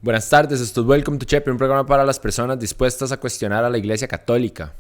Buenas tardes, esto es Welcome to Chepe, un programa para las personas dispuestas a cuestionar a la Iglesia Católica.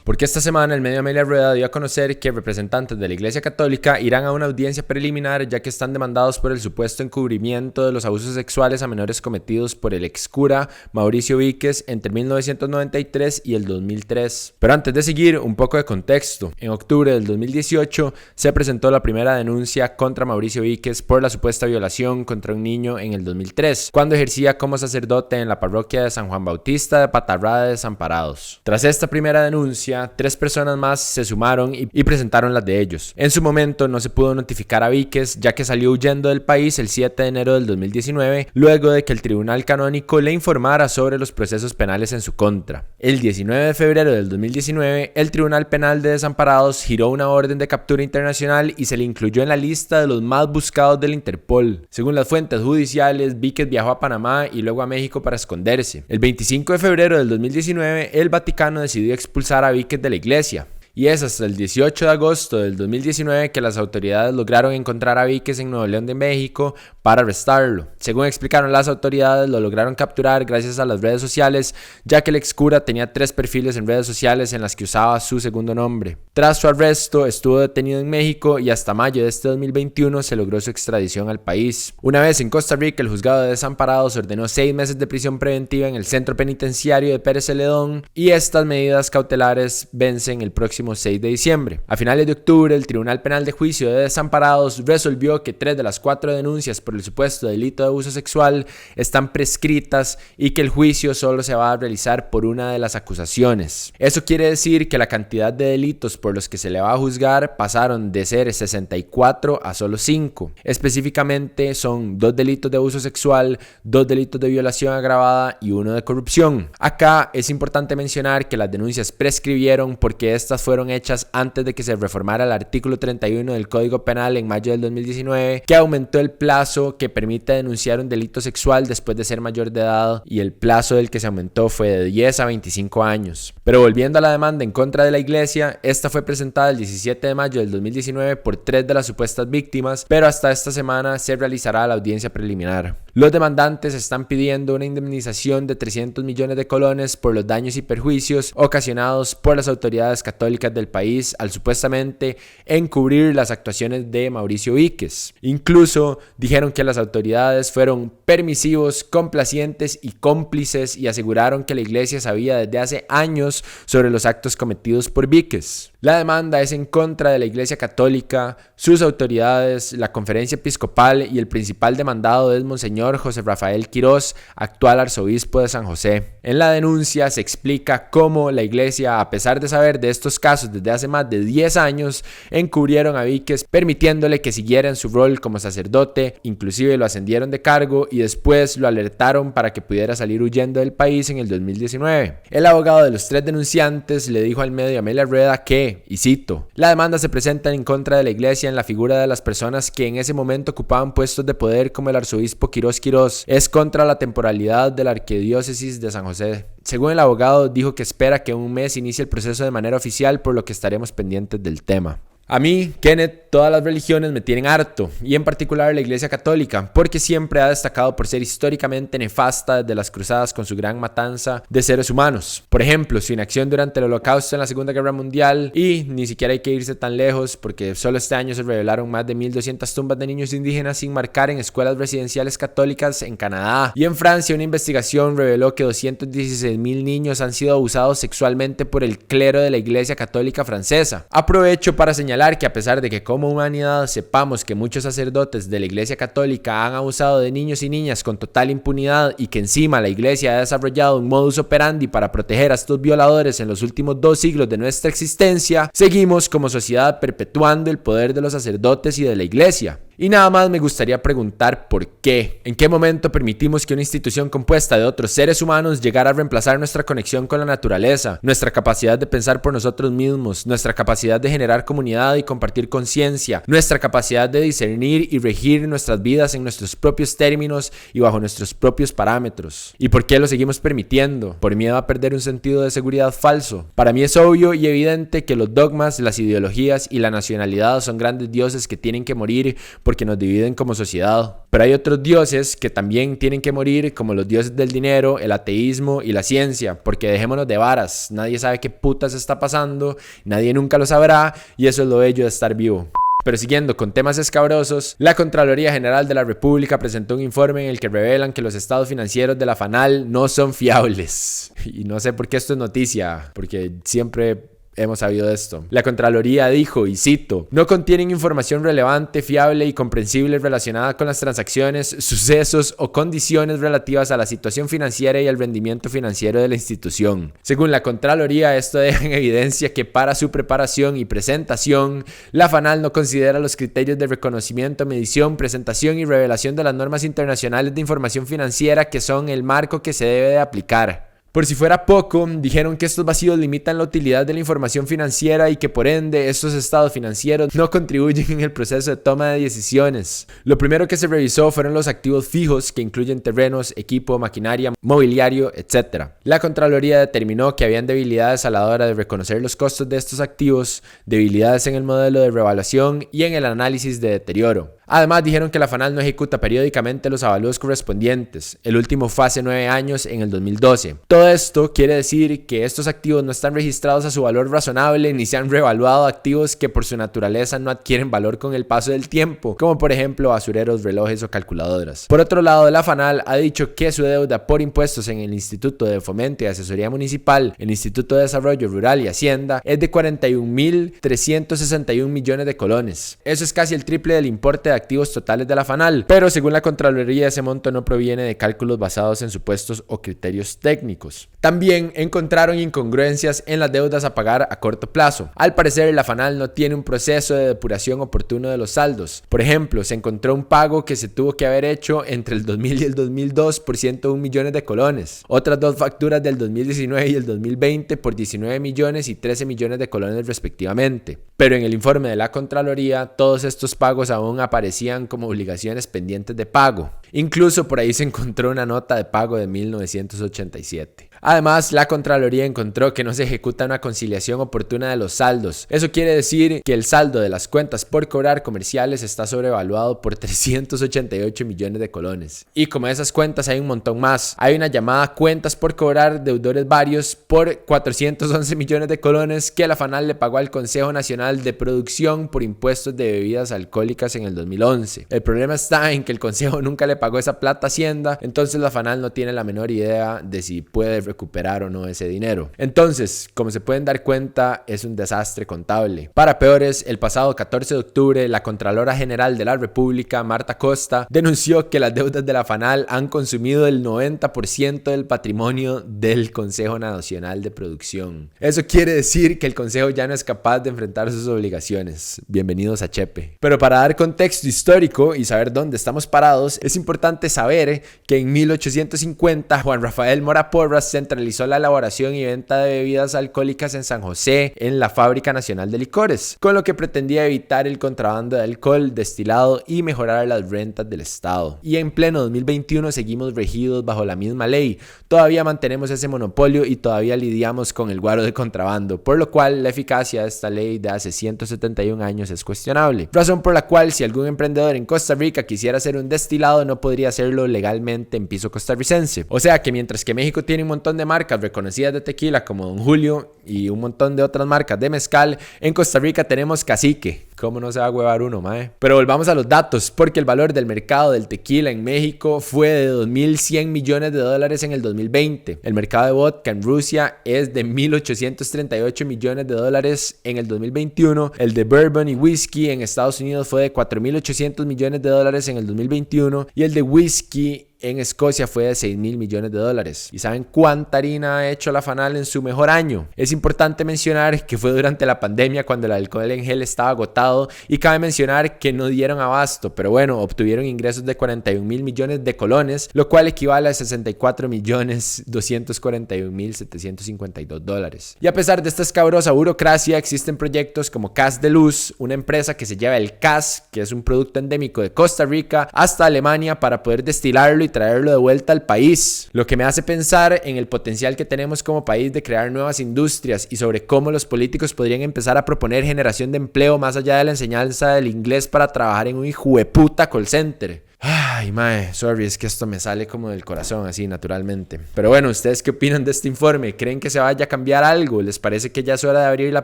Porque esta semana el medio Amelia Rueda dio a conocer que representantes de la Iglesia Católica irán a una audiencia preliminar ya que están demandados por el supuesto encubrimiento de los abusos sexuales a menores cometidos por el ex cura Mauricio Víquez entre 1993 y el 2003. Pero antes de seguir, un poco de contexto. En octubre del 2018 se presentó la primera denuncia contra Mauricio Víquez por la supuesta violación contra un niño en el 2003, cuando ejercía como sacerdote en la parroquia de San Juan Bautista de Patarrada de Desamparados. Tras esta primera denuncia, 3 personas más se sumaron y presentaron las de ellos. En su momento no se pudo notificar a Víquez ya que salió huyendo del país el 7 de enero del 2019 luego de que el tribunal canónico le informara sobre los procesos penales en su contra. El 19 de febrero del 2019 el Tribunal Penal de Desamparados giró una orden de captura internacional y se le incluyó en la lista de los más buscados del Interpol. Según las fuentes judiciales, Víquez viajó a Panamá y luego a México para esconderse. El 25 de febrero del 2019 el Vaticano decidió expulsar a Víquez de la iglesia. Y es hasta el 18 de agosto del 2019 que las autoridades lograron encontrar a Víquez en Nuevo León de México para arrestarlo. Según explicaron las autoridades, lo lograron capturar gracias a las redes sociales, ya que el ex cura tenía 3 perfiles en redes sociales en las que usaba su segundo nombre. Tras su arresto, estuvo detenido en México y hasta mayo de este 2021 se logró su extradición al país. Una vez en Costa Rica, el juzgado de Desamparados ordenó 6 meses de prisión preventiva en el centro penitenciario de Pérez Celedón y estas medidas cautelares vencen el próximo 6 de diciembre. A finales de octubre, el Tribunal Penal de Juicio de Desamparados resolvió que 3 de las 4 denuncias por el supuesto delito de abuso sexual están prescritas y que el juicio solo se va a realizar por una de las acusaciones. Eso quiere decir que la cantidad de delitos por los que se le va a juzgar pasaron de ser 64 a solo 5. Específicamente son 2 delitos de abuso sexual, 2 delitos de violación agravada y 1 de corrupción. Acá es importante mencionar que las denuncias prescribieron porque estas fueron hechas antes de que se reformara el artículo 31 del Código Penal en mayo del 2019, que aumentó el plazo que permite denunciar un delito sexual después de ser mayor de edad, y el plazo del que se aumentó fue de 10 a 25 años. Pero volviendo a la demanda en contra de la iglesia, esta fue presentada el 17 de mayo del 2019 por 3 de las supuestas víctimas, pero hasta esta semana se realizará la audiencia preliminar. Los demandantes están pidiendo una indemnización de 300 millones de colones por los daños y perjuicios ocasionados por las autoridades católicas del país al supuestamente encubrir las actuaciones de Mauricio Víquez. Incluso dijeron que las autoridades fueron permisivos, complacientes y cómplices y aseguraron que la iglesia sabía desde hace años sobre los actos cometidos por Víquez. La demanda es en contra de la Iglesia Católica, sus autoridades, la Conferencia Episcopal y el principal demandado es Monseñor José Rafael Quirós, actual arzobispo de San José. En la denuncia se explica cómo la iglesia, a pesar de saber de estos casos desde hace más de 10 años, encubrieron a Víquez permitiéndole que siguiera en su rol como sacerdote, inclusive lo ascendieron de cargo y después lo alertaron para que pudiera salir huyendo del país en el 2019. El abogado de los 3 denunciantes le dijo al medio Amelia Rueda que, y cito, la demanda se presenta en contra de la iglesia en la figura de las personas que en ese momento ocupaban puestos de poder como el arzobispo Quirós Quirós. Es contra la temporalidad de la arquidiócesis de San José. Según el abogado, dijo que espera que en un mes inicie el proceso de manera oficial, por lo que estaremos pendientes del tema. A mí, Kenneth, todas las religiones me tienen harto, y en particular la Iglesia Católica, porque siempre ha destacado por ser históricamente nefasta desde las cruzadas con su gran matanza de seres humanos. Por ejemplo, su inacción durante el Holocausto en la Segunda Guerra Mundial, y ni siquiera hay que irse tan lejos, porque solo este año se revelaron más de 1,200 tumbas de niños indígenas sin marcar en escuelas residenciales católicas en Canadá. Y en Francia, una investigación reveló que 216,000 niños han sido abusados sexualmente por el clero de la Iglesia Católica francesa. Aprovecho para señalar que a pesar de que como humanidad sepamos que muchos sacerdotes de la Iglesia Católica han abusado de niños y niñas con total impunidad y que encima la Iglesia ha desarrollado un modus operandi para proteger a estos violadores en los últimos 2 siglos de nuestra existencia, seguimos como sociedad perpetuando el poder de los sacerdotes y de la Iglesia. Y nada más me gustaría preguntar por qué. ¿En qué momento permitimos que una institución compuesta de otros seres humanos llegara a reemplazar nuestra conexión con la naturaleza, nuestra capacidad de pensar por nosotros mismos, nuestra capacidad de generar comunidad y compartir conciencia, nuestra capacidad de discernir y regir nuestras vidas en nuestros propios términos y bajo nuestros propios parámetros? ¿Y por qué lo seguimos permitiendo? ¿Por miedo a perder un sentido de seguridad falso? Para mí es obvio y evidente que los dogmas, las ideologías y la nacionalidad son grandes dioses que tienen que morir porque nos dividen como sociedad. Pero hay otros dioses que también tienen que morir, como los dioses del dinero, el ateísmo y la ciencia, porque dejémonos de varas, nadie sabe qué putas está pasando, nadie nunca lo sabrá, y eso es lo bello de estar vivo. Pero siguiendo con temas escabrosos, la Contraloría General de la República presentó un informe en el que revelan que los estados financieros de la FANAL no son fiables. Y no sé por qué esto es noticia, porque siempre hemos sabido de esto. La Contraloría dijo, y cito, no contienen información relevante, fiable y comprensible relacionada con las transacciones, sucesos o condiciones relativas a la situación financiera y al rendimiento financiero de la institución. Según la Contraloría, esto deja en evidencia que para su preparación y presentación, la FANAL no considera los criterios de reconocimiento, medición, presentación y revelación de las normas internacionales de información financiera que son el marco que se debe de aplicar. Por si fuera poco, dijeron que estos vacíos limitan la utilidad de la información financiera y que por ende estos estados financieros no contribuyen en el proceso de toma de decisiones. Lo primero que se revisó fueron los activos fijos, que incluyen terrenos, equipo, maquinaria, mobiliario, etc. La Contraloría determinó que habían debilidades a la hora de reconocer los costos de estos activos, debilidades en el modelo de revaluación y en el análisis de deterioro. Además, dijeron que la FANAL no ejecuta periódicamente los avalúos correspondientes. El último fue hace 9 años, en el 2012. Todo esto quiere decir que estos activos no están registrados a su valor razonable ni se han revaluado activos que por su naturaleza no adquieren valor con el paso del tiempo, como por ejemplo basureros, relojes o calculadoras. Por otro lado, la FANAL ha dicho que su deuda por impuestos en el Instituto de Fomento y Asesoría Municipal, el Instituto de Desarrollo Rural y Hacienda es de 41.361 millones de colones. Eso es casi el triple del importe de activos totales de la FANAL, pero según la Contraloría ese monto no proviene de cálculos basados en supuestos o criterios técnicos. También encontraron incongruencias en las deudas a pagar a corto plazo. Al parecer la FANAL no tiene un proceso de depuración oportuno de los saldos. Por ejemplo, se encontró un pago que se tuvo que haber hecho entre el 2000 y el 2002 por 101 millones de colones. Otras dos facturas del 2019 y el 2020 por 19 millones y 13 millones de colones respectivamente. Pero en el informe de la Contraloría todos estos pagos aún aparecían como obligaciones pendientes de pago. Incluso por ahí se encontró una nota de pago de 1987. Además, la Contraloría encontró que no se ejecuta una conciliación oportuna de los saldos. Eso quiere decir que el saldo de las cuentas por cobrar comerciales está sobrevaluado por 388 millones de colones. Y como esas cuentas hay un montón más. Hay una llamada cuentas por cobrar deudores varios por 411 millones de colones que la FANAL le pagó al Consejo Nacional de Producción por impuestos de bebidas alcohólicas en el 2011. El problema está en que el Consejo nunca le pagó esa plata a Hacienda, entonces la FANAL no tiene la menor idea de si puede recuperar o no ese dinero. Entonces, como se pueden dar cuenta, es un desastre contable. Para peores, el pasado 14 de octubre, la Contralora General de la República, Marta Costa, denunció que las deudas de la FANAL han consumido el 90% del patrimonio del Consejo Nacional de Producción. Eso quiere decir que el Consejo ya no es capaz de enfrentar sus obligaciones. Bienvenidos a Chepe. Pero para dar contexto histórico y saber dónde estamos parados, es importante saber que en 1850 Juan Rafael Mora Porras centralizó la elaboración y venta de bebidas alcohólicas en San José en la Fábrica Nacional de Licores, con lo que pretendía evitar el contrabando de alcohol destilado y mejorar las rentas del Estado. Y en pleno 2021 seguimos regidos bajo la misma ley, todavía mantenemos ese monopolio y todavía lidiamos con el guaro de contrabando, por lo cual la eficacia de esta ley de hace 171 años es cuestionable, razón por la cual si algún emprendedor en Costa Rica quisiera hacer un destilado no podría hacerlo legalmente en piso costarricense. O sea que mientras que México tiene un montón de marcas reconocidas de tequila como Don Julio y un montón de otras marcas de mezcal, en Costa Rica tenemos Cacique. ¿Cómo no se va a huevar uno, mae? Pero volvamos a los datos, porque el valor del mercado del tequila en México fue de 2.100 millones de dólares en el 2020. El mercado de vodka en Rusia es de 1.838 millones de dólares en el 2021. El de bourbon y whisky en Estados Unidos fue de 4.800 millones de dólares en el 2021. Y el de whisky en Escocia fue de 6.000 millones de dólares. ¿Y saben cuánta harina ha hecho la FANAL en su mejor año? Es importante mencionar que fue durante la pandemia cuando el alcohol en gel estaba agotado y cabe mencionar que no dieron abasto, pero bueno, obtuvieron ingresos de 41.000 millones de colones, lo cual equivale a 64.241.752 dólares. Y a pesar de esta escabrosa burocracia, existen proyectos como Cas de Luz, una empresa que se lleva el Cas, que es un producto endémico de Costa Rica, hasta Alemania para poder destilarlo y traerlo de vuelta al país, lo que me hace pensar en el potencial que tenemos como país de crear nuevas industrias y sobre cómo los políticos podrían empezar a proponer generación de empleo más allá de la enseñanza del inglés para trabajar en un hijueputa call center. Ay, mae, sorry, es que esto me sale como del corazón, así, naturalmente. Pero bueno, ¿ustedes qué opinan de este informe? ¿Creen que se vaya a cambiar algo? ¿Les parece que ya es hora de abrir la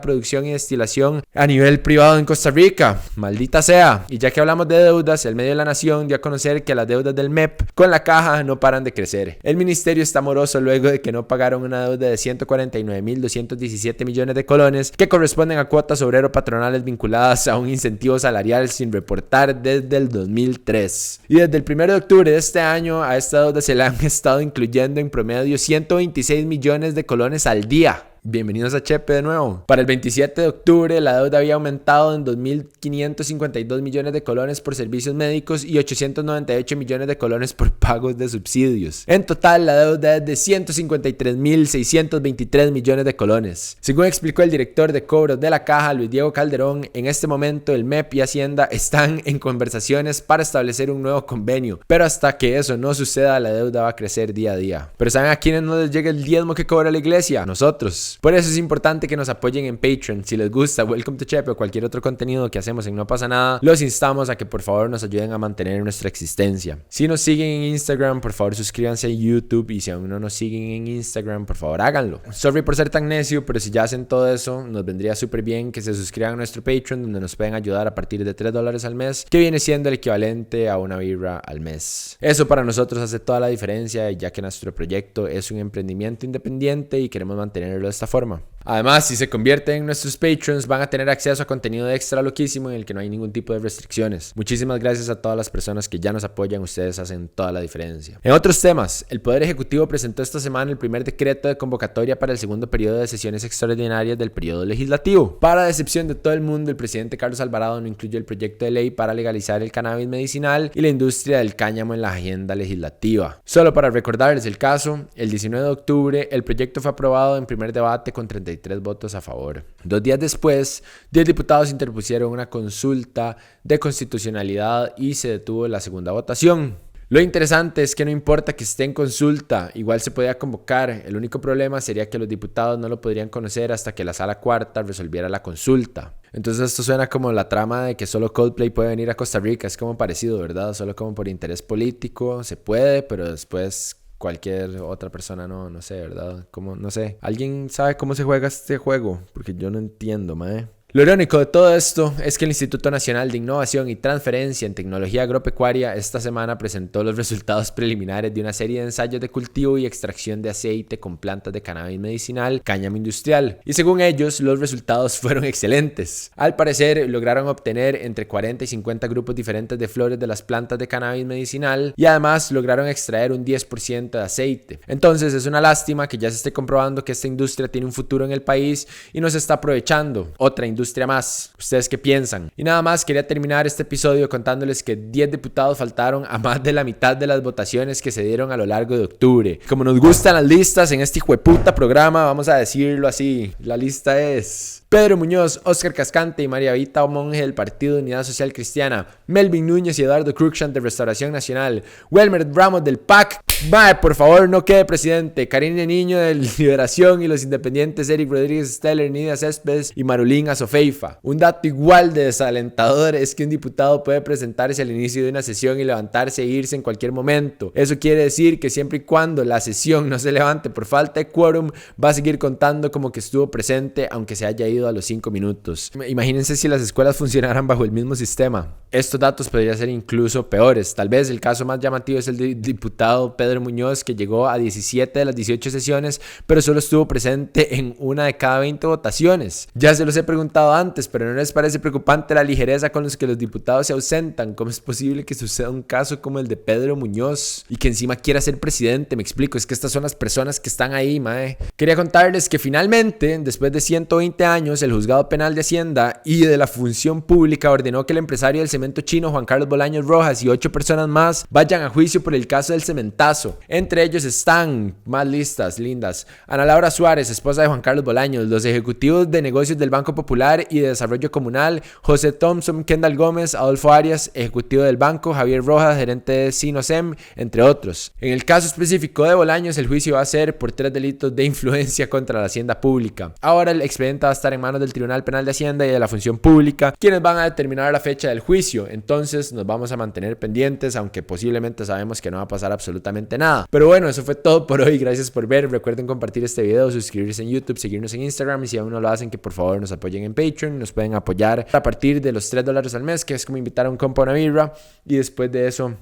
producción y destilación a nivel privado en Costa Rica? Maldita sea. Y ya que hablamos de deudas, el medio de La Nación dio a conocer que las deudas del MEP con la caja no paran de crecer. El ministerio está moroso luego de que no pagaron una deuda de 149.217 millones de colones que corresponden a cuotas obrero-patronales vinculadas a un incentivo salarial sin reportar desde el 2003. Y desde el 1 de octubre de este año a esta deuda se le han estado incluyendo en promedio 126 millones de colones al día. Bienvenidos a Chepe de nuevo. Para el 27 de octubre la deuda había aumentado en 2.552 millones de colones por servicios médicos y 898 millones de colones por pagos de subsidios. En total la deuda es de 153.623 millones de colones. Según explicó el director de cobros de la Caja, Luis Diego Calderón, en este momento el MEP y Hacienda están en conversaciones para establecer un nuevo convenio, pero hasta que eso no suceda la deuda va a crecer día a día. Pero ¿saben a quiénes no les llega el diezmo que cobra la iglesia? Nosotros. Por eso es importante que nos apoyen en Patreon. Si les gusta Welcome to Chepe o cualquier otro contenido que hacemos en No Pasa Nada, los instamos a que por favor nos ayuden a mantener nuestra existencia. Si nos siguen en Instagram, por favor suscríbanse a YouTube, y si aún no nos siguen en Instagram, por favor háganlo. Sorry por ser tan necio, pero si ya hacen todo eso, nos vendría súper bien que se suscriban a nuestro Patreon, donde nos pueden ayudar a partir de $3 al mes, que viene siendo el equivalente a una birra al mes. Eso para nosotros hace toda la diferencia, ya que nuestro proyecto es un emprendimiento independiente y queremos mantenerlo de esta forma. Además, si se convierten en nuestros Patreons, van a tener acceso a contenido extra loquísimo en el que no hay ningún tipo de restricciones. Muchísimas gracias a todas las personas que ya nos apoyan, ustedes hacen toda la diferencia. En otros temas, el Poder Ejecutivo presentó esta semana el primer decreto de convocatoria para el segundo periodo de sesiones extraordinarias del periodo legislativo. Para decepción de todo el mundo, el presidente Carlos Alvarado no incluyó el proyecto de ley para legalizar el cannabis medicinal y la industria del cáñamo en la agenda legislativa. Solo para recordarles el caso, el 19 de octubre el proyecto fue aprobado en primer debate con 33 votos a favor. 2 días después, 10 diputados interpusieron una consulta de constitucionalidad y se detuvo la segunda votación. Lo interesante es que no importa que esté en consulta, igual se podía convocar. El único problema sería que los diputados no lo podrían conocer hasta que la sala cuarta resolviera la consulta. Entonces esto suena como la trama de que solo Coldplay puede venir a Costa Rica. Es como parecido, ¿verdad? Solo como por interés político se puede, pero después cualquier otra persona no sé, ¿verdad? Como, no sé. ¿Alguien sabe cómo se juega este juego? Porque yo no entiendo, mae. Lo irónico de todo esto es que el Instituto Nacional de Innovación y Transferencia en Tecnología Agropecuaria esta semana presentó los resultados preliminares de una serie de ensayos de cultivo y extracción de aceite con plantas de cannabis medicinal, cáñamo industrial, y según ellos los resultados fueron excelentes. Al parecer lograron obtener entre 40 y 50 grupos diferentes de flores de las plantas de cannabis medicinal y además lograron extraer un 10% de aceite. Entonces es una lástima que ya se esté comprobando que esta industria tiene un futuro en el país y no se está aprovechando. Otra industria más. ¿Ustedes qué piensan? Y nada más, quería terminar este episodio contándoles que 10 diputados faltaron a más de la mitad de las votaciones que se dieron a lo largo de octubre. Como nos gustan las listas en este hijueputa programa, vamos a decirlo así. La lista es Pedro Muñoz, Oscar Cascante y María Vita Monge del Partido Unidad Social Cristiana, Melvin Núñez y Eduardo Cruikshank de Restauración Nacional, Welmer Ramos del PAC, mae, por favor no quede presidente, Karine Niño de Liberación y los independientes Eric Rodríguez Steller, Nidia Céspedes y Marulín Azofeifa. Un dato igual de desalentador es que un diputado puede presentarse al inicio de una sesión y levantarse e irse en cualquier momento. Eso quiere decir que siempre y cuando la sesión no se levante por falta de quórum, va a seguir contando como que estuvo presente aunque se haya ido a los 5 minutos. Imagínense si las escuelas funcionaran bajo el mismo sistema. Estos datos podrían ser incluso peores. Tal vez el caso más llamativo es el del diputado Pedro Muñoz, que llegó a 17 de las 18 sesiones, pero solo estuvo presente en una de cada 20 votaciones. Ya se los he preguntado antes, pero ¿no les parece preocupante la ligereza con los que los diputados se ausentan? ¿Cómo es posible que suceda un caso como el de Pedro Muñoz y que encima quiera ser presidente? Me explico, es que estas son las personas que están ahí, mae. Quería contarles que finalmente, después de 120 años, el Juzgado Penal de Hacienda y de la Función Pública ordenó que el empresario del cemento chino Juan Carlos Bolaños Rojas y 8 personas más vayan a juicio por el caso del cementazo caso. Entre ellos están, más listas, lindas, Ana Laura Suárez, esposa de Juan Carlos Bolaños, los ejecutivos de negocios del Banco Popular y de Desarrollo Comunal, José Thompson, Kendall Gómez, Adolfo Arias, ejecutivo del banco, Javier Rojas, gerente de Sinosem, entre otros. En el caso específico de Bolaños, el juicio va a ser por 3 delitos de influencia contra la hacienda pública. Ahora el expediente va a estar en manos del Tribunal Penal de Hacienda y de la Función Pública, quienes van a determinar la fecha del juicio. Entonces nos vamos a mantener pendientes, aunque posiblemente sabemos que no va a pasar absolutamente nada. Pero bueno, eso fue todo por hoy. Gracias por ver. Recuerden compartir este video, suscribirse en YouTube, seguirnos en Instagram, y si aún no lo hacen, que por favor nos apoyen en Patreon. Nos pueden apoyar a partir de los $3 al mes, que es como invitar a un compa a una birra, y después de eso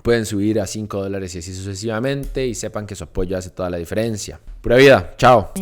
pueden subir a $5 y así sucesivamente, y sepan que su apoyo hace toda la diferencia. Pura vida, chao.